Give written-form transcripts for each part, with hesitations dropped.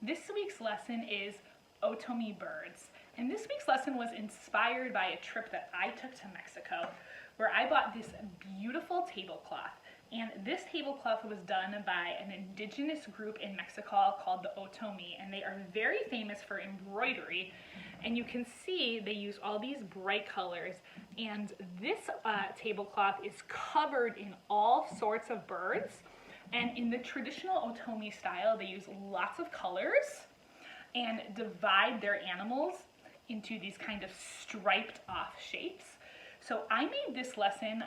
This week's lesson is Otomi Birds. And this week's lesson was inspired by a trip that I took to Mexico, where I bought this beautiful tablecloth. And this tablecloth was done by an indigenous group in Mexico called the Otomi, and they are very famous for embroidery. And you can see they use all these bright colors, and this tablecloth is covered in all sorts of birds. And in the traditional Otomi style, they use lots of colors and divide their animals into these kind of striped off shapes. So I made this lesson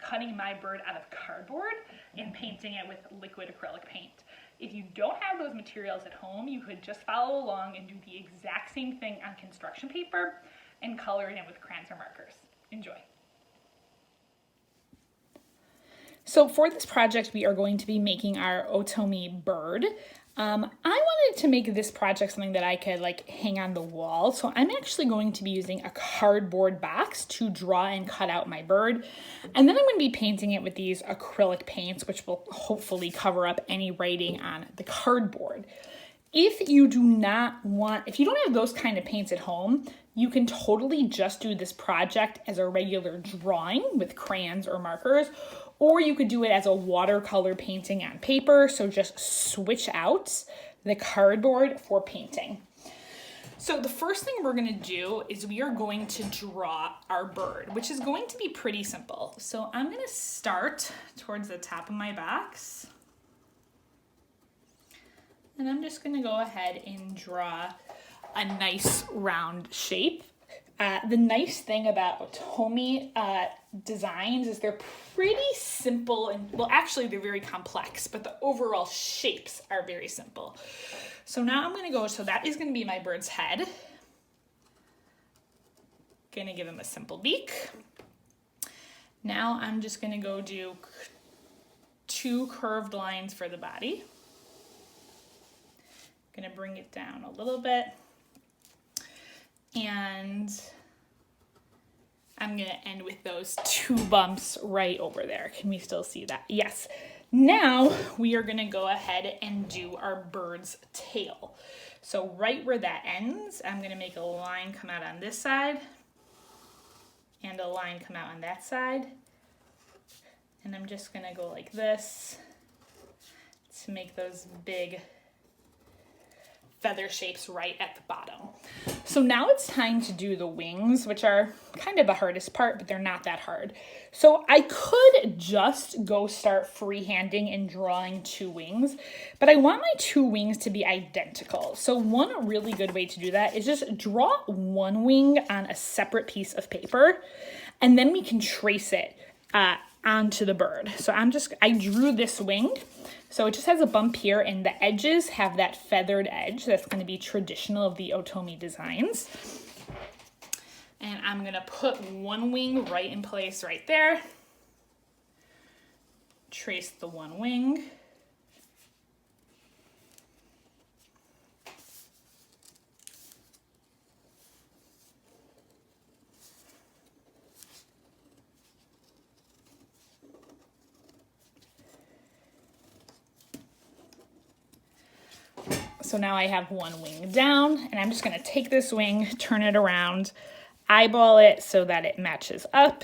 cutting my bird out of cardboard and painting it with liquid acrylic paint. If you don't have those materials at home, you could just follow along and do the exact same thing on construction paper and color it in with crayons or markers. Enjoy. So for this project, we are going to be making our Otomi bird. I wanted to make this project something that I could hang on the wall. So I'm actually going to be using a cardboard box to draw and cut out my bird. And then I'm going to be painting it with these acrylic paints, which will hopefully cover up any writing on the cardboard. If you don't have those kind of paints at home, you can totally just do this project as a regular drawing with crayons or markers, or you could do it as a watercolor painting on paper. So just switch out the cardboard for painting. So the first thing we're going to do is we are going to draw our bird, which is going to be pretty simple. So I'm going to start towards the top of my box. And I'm just going to go ahead and draw a nice round shape. The nice thing about Otomi designs is they're pretty simple, and well, actually they're very complex, but the overall shapes are very simple. So now I'm going to go, so that is going to be my bird's head. Going to give him a simple beak. Now I'm just going to go do 2 curved lines for the body. Going to bring it down a little bit. And I'm going to end with those 2 bumps right over there. Can we still see that? Yes. Now we are going to go ahead and do our bird's tail. So right where that ends, I'm going to make a line come out on this side and a line come out on that side. And I'm just going to go like this to make those big feather shapes right at the bottom. So now it's time to do the wings, which are kind of the hardest part, but they're not that hard. So I could just go start freehanding and drawing 2 wings, but I want my 2 wings to be identical. So one really good way to do that is just draw 1 wing on a separate piece of paper, and then we can trace it onto the bird. So I drew this wing. So it just has a bump here, and the edges have that feathered edge. That's going to be traditional of the Otomi designs. And I'm going to put 1 wing right in place right there. Trace the 1 wing. So now I have 1 wing down, and I'm just going to take this wing, turn it around, eyeball it so that it matches up.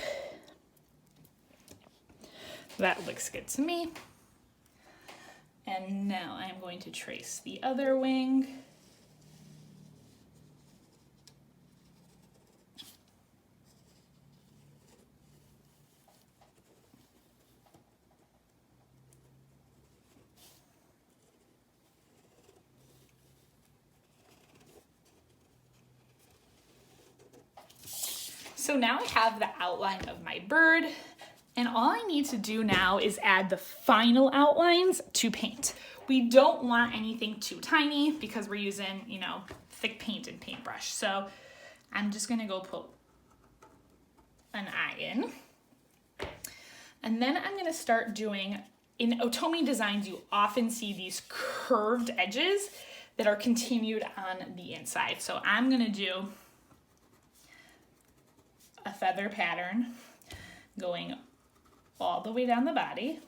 That looks good to me. And now I'm going to trace the other wing. So now I have the outline of my bird, and all I need to do now is add the final outlines to paint. We don't want anything too tiny because we're using, thick paint and paintbrush. So I'm just gonna go put an eye in. And then I'm gonna start doing, in Otomi designs, you often see these curved edges that are continued on the inside. So I'm gonna do a feather pattern going all the way down the body.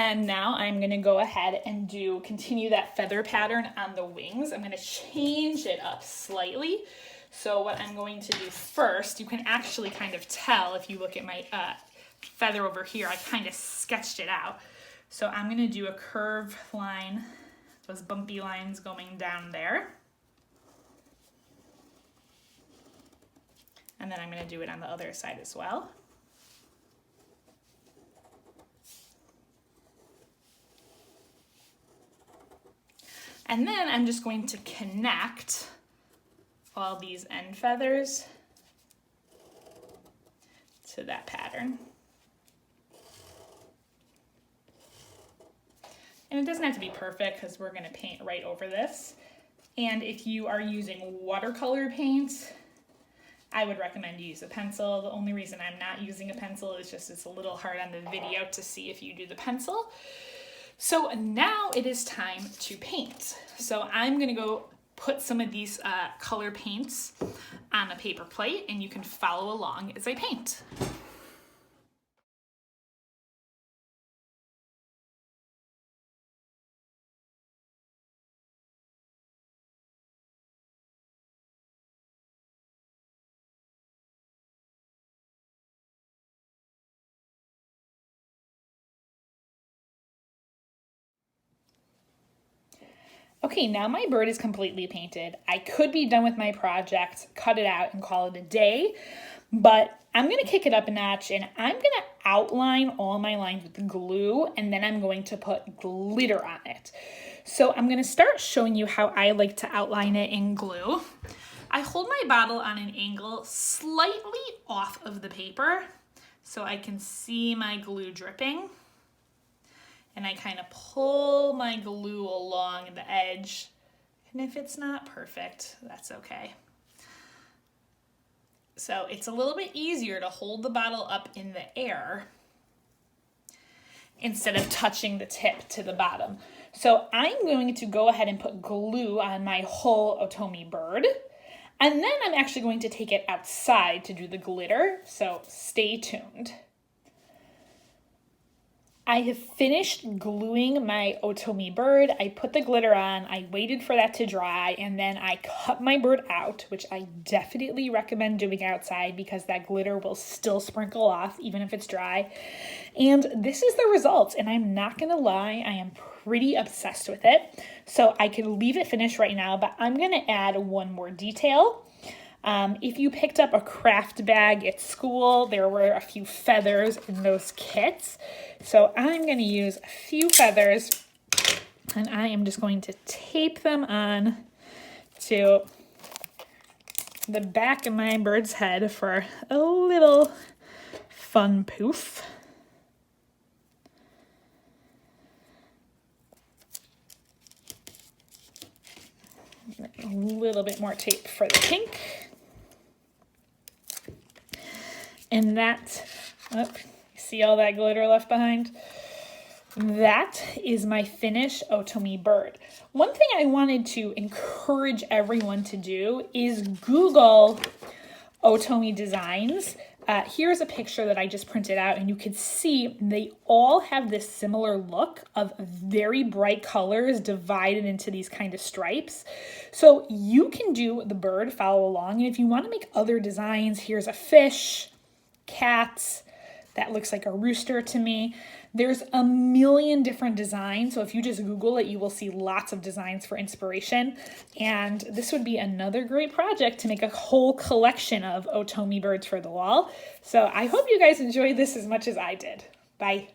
then now I'm gonna go ahead and continue that feather pattern on the wings. I'm gonna change it up slightly. So what I'm going to do first, you can actually kind of tell if you look at my feather over here, I kind of sketched it out. So I'm gonna do a curved line, those bumpy lines going down there. And then I'm gonna do it on the other side as well. And then I'm just going to connect all these end feathers to that pattern. And it doesn't have to be perfect because we're gonna paint right over this. And if you are using watercolor paint, I would recommend you use a pencil. The only reason I'm not using a pencil is just it's a little hard on the video to see if you do the pencil. So now it is time to paint. So I'm gonna go put some of these color paints on a paper plate and you can follow along as I paint. Okay, now my bird is completely painted. I could be done with my project, cut it out and call it a day, but I'm gonna kick it up a notch and I'm gonna outline all my lines with glue and then I'm going to put glitter on it. So I'm gonna start showing you how I like to outline it in glue. I hold my bottle on an angle slightly off of the paper so I can see my glue dripping. And I kind of pull my glue along the edge. And if it's not perfect, that's okay. So it's a little bit easier to hold the bottle up in the air instead of touching the tip to the bottom. So I'm going to go ahead and put glue on my whole Otomi bird. And then I'm actually going to take it outside to do the glitter. So stay tuned. I have finished gluing my Otomi bird. I put the glitter on, I waited for that to dry, and then I cut my bird out, which I definitely recommend doing outside because that glitter will still sprinkle off even if it's dry. And this is the result, and I'm not gonna lie, I am pretty obsessed with it. So I can leave it finished right now, but I'm gonna add one more detail. If you picked up a craft bag at school, there were a few feathers in those kits. So I'm going to use a few feathers and I am just going to tape them on to the back of my bird's head for a little fun poof. A little bit more tape for the pink. And that, oh, see all that glitter left behind? That is my finished Otomi bird. One thing I wanted to encourage everyone to do is Google Otomi designs. Here's a picture that I just printed out and you can see they all have this similar look of very bright colors divided into these kind of stripes. So you can do the bird, follow along, and if you want to make other designs, here's a fish, cats, that looks like a rooster to me. There's a million different designs, so if you just Google it, you will see lots of designs for inspiration. And this would be another great project to make a whole collection of Otomi birds for the wall. So I hope you guys enjoyed this as much as I did. Bye.